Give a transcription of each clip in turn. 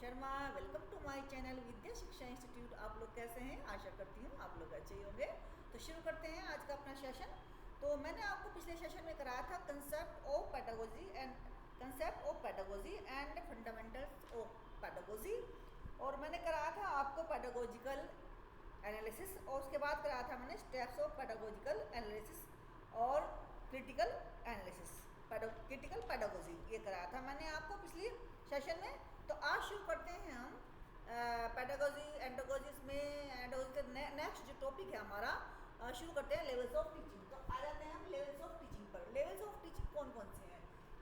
Sharma. Welcome to my channel Vidya Shiksha institute. आप लोग कैसे हैं? आशा करती हूँ आप लोग अच्छे ही होंगे। तो शुरू करते हैं आज का अपना सेशन। तो मैंने आपको पिछले सेशन में कराया था concept of pedagogy and fundamentals of pedagogy, और मैंने कराया था आपको पेडागोजिकल एनालिसिस, और उसके बाद कराया था मैंने स्टेप्स ऑफ पेडागोजिकल एनालिसिस और क्रिटिकल एनालिसिस, क्रिटिकल पेडागोजी, ये कराया था मैंने आपको पिछली सेशन में। तो आज शुरू करते हैं हम पेडागोजी एंडोगोजी में एंडोगोजी का नेक्स्ट जो टॉपिक है हमारा, शुरू करते हैं लेवल्स ऑफ टीचिंग। तो आ जाते हैं हम लेवल्स ऑफ टीचिंग पर। लेवल्स ऑफ टीचिंग कौन कौन से हैं?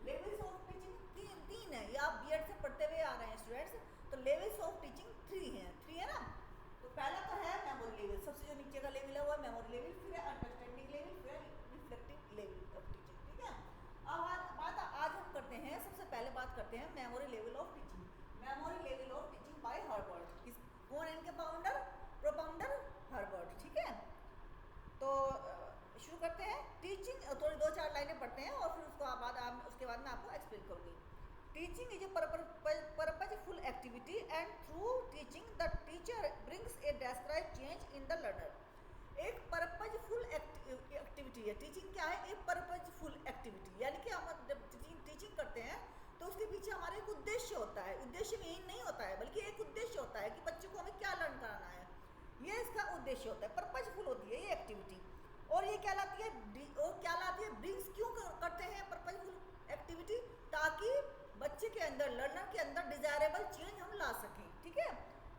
लेवल्स ऑफ टीचिंग तीन है, ये आप बीएड से पढ़ते हुए आ रहे हैं स्टूडेंट्स। तो लेवल्स ऑफ टीचिंग थ्री है ना। तो पहला तो है मेमोरी लेवल, सबसे जो नीचे का लेवल है वो है मेमोरी लेवल, फिर है अंडरस्टैंडिंग लेवल, फिर है रिफ्लेक्टिव लेवल ऑफ टीचिंग। ठीक है, अब आज हम करते हैं, सबसे पहले बात करते हैं memory level of teaching. Memory level of teaching bye Herbert. कौन है इनके प्रोपाउंडर? हर्बर्ट। ठीक है, तो शुरू करते हैं। टीचिंग थोड़ी दो चार लाइनें पढ़ते हैं और फिर उसके बाद मैं आपको एक्सप्लेन करूंगी। Teaching is a purposeful activity and through teaching the teacher brings A describe change in the learner. एक पर्पजफुल एक्टिविटी है टीचिंग। क्या है? एक पर्पजफुल एक्टिविटी, यानी कि हम जब टीचिंग करते हैं तो उसके पीछे हमारा एक उद्देश्य होता है। उद्देश्य में नहीं होता है, बल्कि एक उद्देश्य होता है कि बच्चों को हमें क्या लर्न कराना है, ये इसका उद्देश्य होता है। पर्पजफुल होती है ये एक्टिविटी। और ये क्या लाती है? ब्रिंग्स क्यों करते हैं पर्पजफुल एक्टिविटी? ताकि बच्चे के अंदर, लर्नर के अंदर डिजायरेबल चेंज हम ला सकें। ठीक है,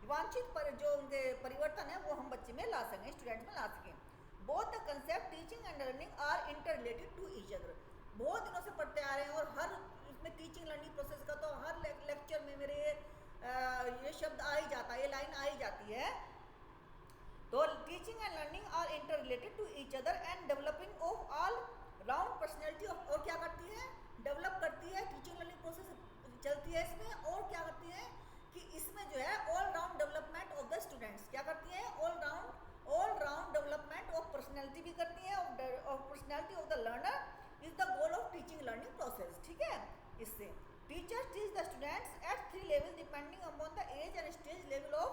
वांछित पर जो उनके परिवर्तन है वो हम बच्चे में ला सकें, स्टूडेंट में ला सकें। Both the concept teaching and learning are inter related to each other. बहुत दिनों से पढ़ते आ रहे हैं और हर इसमें टीचिंग लर्निंग प्रोसेस का तो हर लेक्चर में मेरे ये शब्द आ ही जाता है, ये लाइन आ ही जाती है। तो teaching and learning are inter related to each other and developing of all round personality of. और क्या करती है? डेवलप करती है। टीचिंग लर्निंग प्रोसेस चलती है इसमें, और क्या करती है कि इसमें जो है all round development of the students. क्या करती है? All round development of personality भी करती है, of personality of the learner is the goal of teaching learning process. ठीक है, इससे teachers teach the students at 3 level depending upon the age and stage level of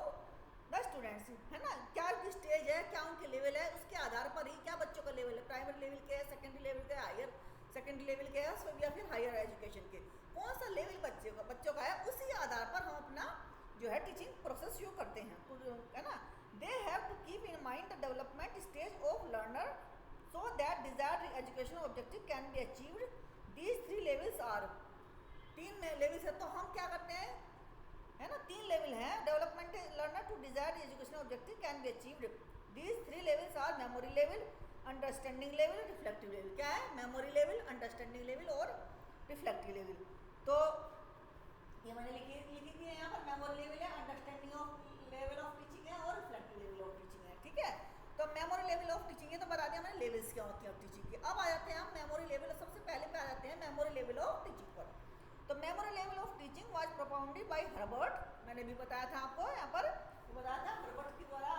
the students. है ना, क्या उनकी स्टेज है, क्या उनके लेवल है, उसके आधार पर ही क्या बच्चों का लेवल है, प्राइमरी लेवल के है, सेकेंडरी लेवल के, हायर सेकेंडरी लेवल के है, या फिर हायर एजुकेशन के, कौन सा लेवल बच्चों का है, उसी आधार पर हम अपना जो है टीचिंग प्रोसेस शुरू करते हैं। है ना, they have to keep in mind the development stage of learner so that desired education objective can be achieved. These 3 levels are. 3 levels है, तो हम क्या करते हैं, है ना, 3 लेवल हैं। Development learner to desired education objective can be achieved. These 3 levels are memory level, understanding level, reflective level. क्या है? मेमोरी लेवल, अंडरस्टैंडिंग लेवल और रिफ्लेक्टिव लेवल। तो ये मैंने लिखी थी यहाँ पर। मेमोरी लेवल है, understanding of level of teaching है और रिफ्लेक्टिव लेवल ऑफ टीचिंग है। ठीक है, तो मेमोरी लेवल ऑफ टीचिंग है, तो बता दिया मैंने लेवल्स क्या होती है टीचिंग की। अब आ जाते हैं हम मेमोरी लेवल, सबसे पहले पे आ जाते हैं मेमोरी लेवल ऑफ टीचिंग पर। तो memory level of teaching was propounded by Herbert. मैंने भी बताया था आपको यहाँ पर, बताया था हर्बर्ट के द्वारा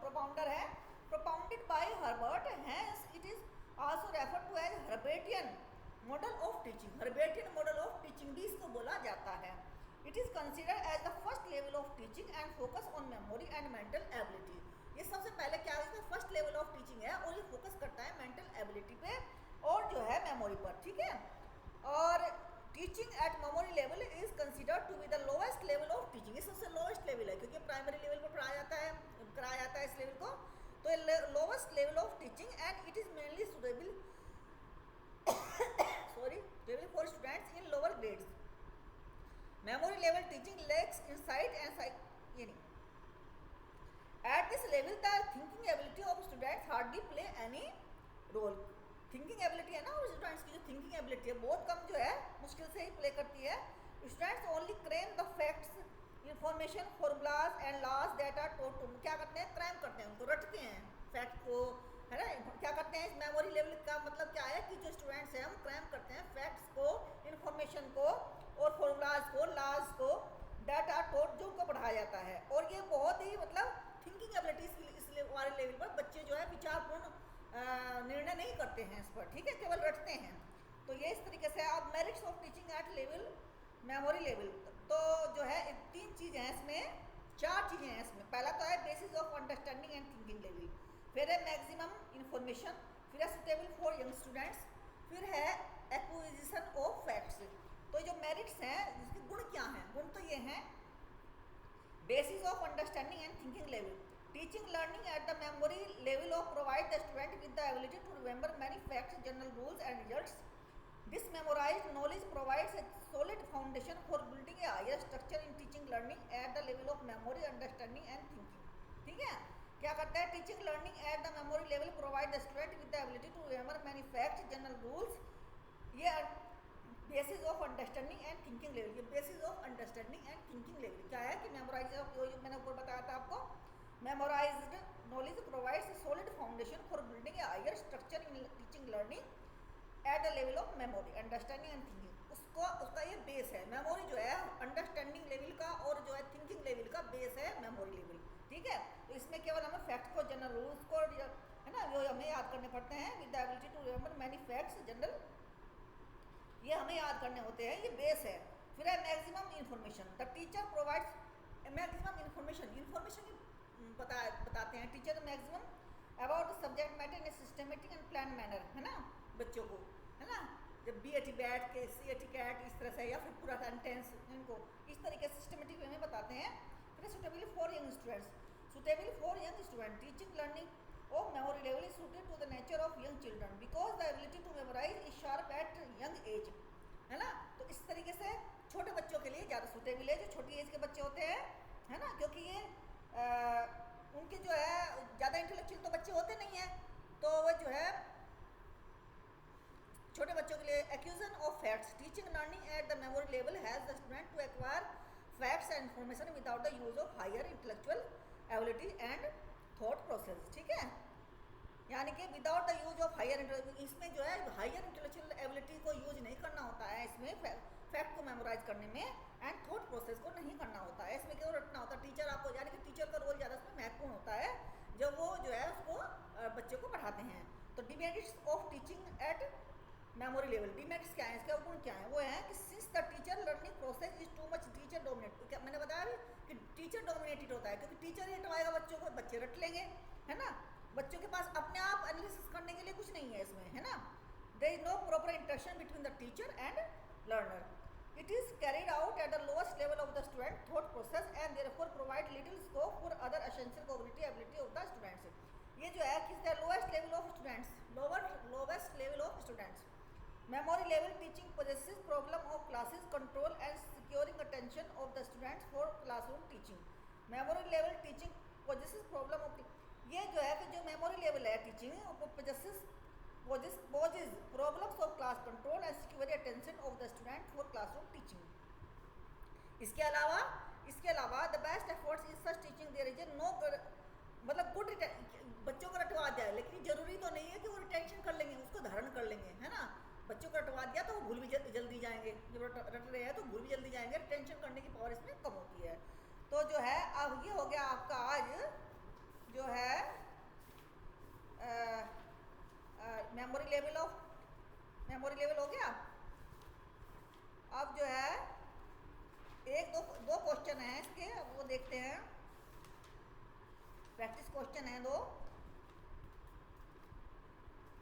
प्रोपाउंडर है, propounded by Herbert. Hence it is also referred to as Herbartian model of teaching. Herbartian model of teaching भी इसको बोला जाता है। It is considered as the first level of teaching and focus on memory and mental ability. ये सबसे पहले क्या है, इसमें फर्स्ट लेवल ऑफ टीचिंग है और ये फोकस करता है मेंटल एबिलिटी पे और जो है मेमोरी पर। ठीक है, और teaching at memory level is considered to be the lowest level of teaching. ये सबसे लोवेस्ट लेवल है क्योंकि प्राइमरी लेवल पर कराया जाता है इस लेवल को। तो lowest level of teaching and it is mainly suitable for students in lower grades. Memory level teaching lacks insight and at this level the thinking ability of students hardly play any role. Thinking ability है ना, और students की जो thinking ability है बहुत कम जो है, मुश्किल से ही प्ले करती है। Students only cram the facts, information, formulas and laws that are taught to. क्या करते हैं? क्रैम करते हैं, उनको रटते हैं फैक्ट को, है ना। क्या करते हैं? इस मेमोरी लेवल का मतलब क्या है कि जो स्टूडेंट्स हैं हम क्रैम करते हैं फैक्ट्स को, इंफॉर्मेशन को और फॉर्मूलाज को, लॉज को, दैट आर टॉट, जो उनको पढ़ाया जाता है। और ये बहुत ही मतलब थिंकिंग एबिलिटी इस वाले लेवल पर बच्चे जो है विचारपूर्ण निर्णय नहीं करते हैं इस पर। ठीक है, केवल रटते हैं। तो ये इस तरीके से आप merits of teaching at level memory level, तो जो है 3 चीज़ें हैं इसमें, 4 चीज़ें हैं इसमें। पहला तो है basis of understanding and thinking level, फिर है मैक्सिमम इंफॉर्मेशन, फिर है सुटेबल फॉर यंग स्टूडेंट्स, फिर है एक्विजिशन ऑफ फैक्ट्स। तो जो मेरिट्स हैं, इसके गुण क्या हैं? गुण तो ये हैं, basis of understanding and thinking level, teaching learning at the memory level of provide the student with the ability to remember many facts, general rules and results. This memorized knowledge provides a solid foundation for building a higher structure in teaching learning at the level of memory, understanding and thinking. ठीक है, क्या करता है? Teaching learning at the memory level provide the student with the ability to remember many facts, general rules. ये basis of understanding and thinking level, ये basis of understanding and thinking level क्या है कि मेमोराइज, मैंने ऊपर बताया था आपको, memorized knowledge provides a solid foundation for building a higher structure in teaching learning at the level of memory, understanding and thinking. उसका ये बेस है। मेमोरी जो है अंडरस्टैंडिंग लेवल का और जो है थिंकिंग लेवल का बेस है मेमोरी लेवल। ठीक है, तो इसमें केवल हमें फैक्ट को, जनरल रूल्स को, है ना, वो हमें याद करने पड़ते हैं। With the ability to remember many facts, general, ये हमें याद करने होते हैं, ये बेस है। फिर है maximum information, the teacher provides maximum information बताते हैं teacher maximum about the subject matter in a systematic and plan manner, है ना, बच्चों को, है ना, जब BAT बैठ के CAT कैट इस तरह से, या फिर पूरा सेंटेंस इनको इस तरीके से सिस्टमेटिक वे में बताते हैं। फिर suitable for young students, suitable for young student, teaching learning of memory level is suited to the nature of young children because the ability to memorise is sharp at young age, है ना। तो इस तरीके से छोटे बच्चों के लिए ज़्यादा सुटेबल है, जो छोटी एज के बच्चे होते हैं, है ना, क्योंकि ये उनके जो है ज़्यादा इंटेलेक्चुअल तो बच्चे होते नहीं हैं, तो वो जो है छोटे बच्चों के लिए acquisition of facts, teaching learning at the memory level has the student to acquire facts and information without the use of higher intellectual ability and thought process. ठीक है, यानी कि without the use of higher, इसमें जो है higher intellectual ability को use नहीं करना होता है, इसमें फैक्ट को मेमोराइज करने में, एंड थॉट प्रोसेस को नहीं करना होता है, इसमें केवल रटना होता है। टीचर आपको, यानी कि टीचर का रोल ज़्यादा इसमें महत्वपूर्ण होता है, जब वो जो है उसको बच्चे को पढ़ाते हैं। तो demerits of teaching at memory level, demerits क्या है, इसका गुण क्या है? वो है कि since the teacher learning process is too much teacher dominate, मैंने बताया कि टीचर डोमिनेटेड होता है, क्योंकि टीचर ही हटवाएगा बच्चों को, बच्चे रट लेंगे, है ना। बच्चों के पास अपने आप एनालिसिस करने के लिए कुछ नहीं है इसमें, है ना। There is no proper interaction between the teacher and learner, it is carried out at the lowest level of the student thought process and therefore provide little scope for other essential cognitive ability of the students. ये जो है किस the lowest level of students, lowest level of students. Memory level teaching possesses problem of classes control and securing attention of the students for classroom teaching. Memory level teaching possesses problem of, ये जो है कि जो memory level है teaching, वो possesses problems of class control and securing attention of the student for classroom teaching. इसके अलावा the best efforts in such teaching there is no, मतलब गुड, बच्चों को रटवा दिया, लेकिन जरूरी तो नहीं है कि वो रिटेंशन कर लेंगे, उसको धारण कर लेंगे, है ना। बच्चों को रटवा दिया तो वो भूल भी जल्दी जाएंगे, जब रट रहे हैं तो भूल भी जल्दी जाएंगे, रिटेंशन करने की पावर इसमें कम होती है। तो जो है अब ये हो गया आपका आज जो है मेमोरी लेवल हो गया। अब जो है एक दो क्वेश्चन हैं इसके, वो देखते हैं, प्रैक्टिस क्वेश्चन है दो,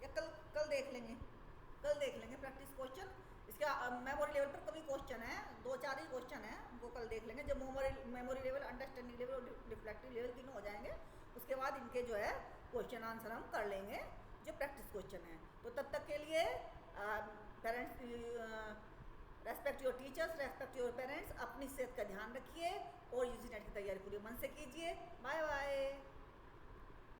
या कल देख लेंगे प्रैक्टिस क्वेश्चन। इसका मेमोरी लेवल पर कभी क्वेश्चन है, 2-4 ही क्वेश्चन है, उनको कल देख लेंगे। जब मेमोरी लेवल, अंडरस्टैंडिंग लेवल और रिफ्लेक्टिव लेवल तीनों हो जाएंगे, उसके बाद इनके जो है क्वेश्चन आंसर हम कर लेंगे, जो प्रैक्टिस क्वेश्चन है। तो तब तक के लिए parents, respect your teachers, respect your parents, अपनी सेहत का ध्यान रखिए और यूजी नेट की तैयारी पूरी मन से कीजिए। Bye bye.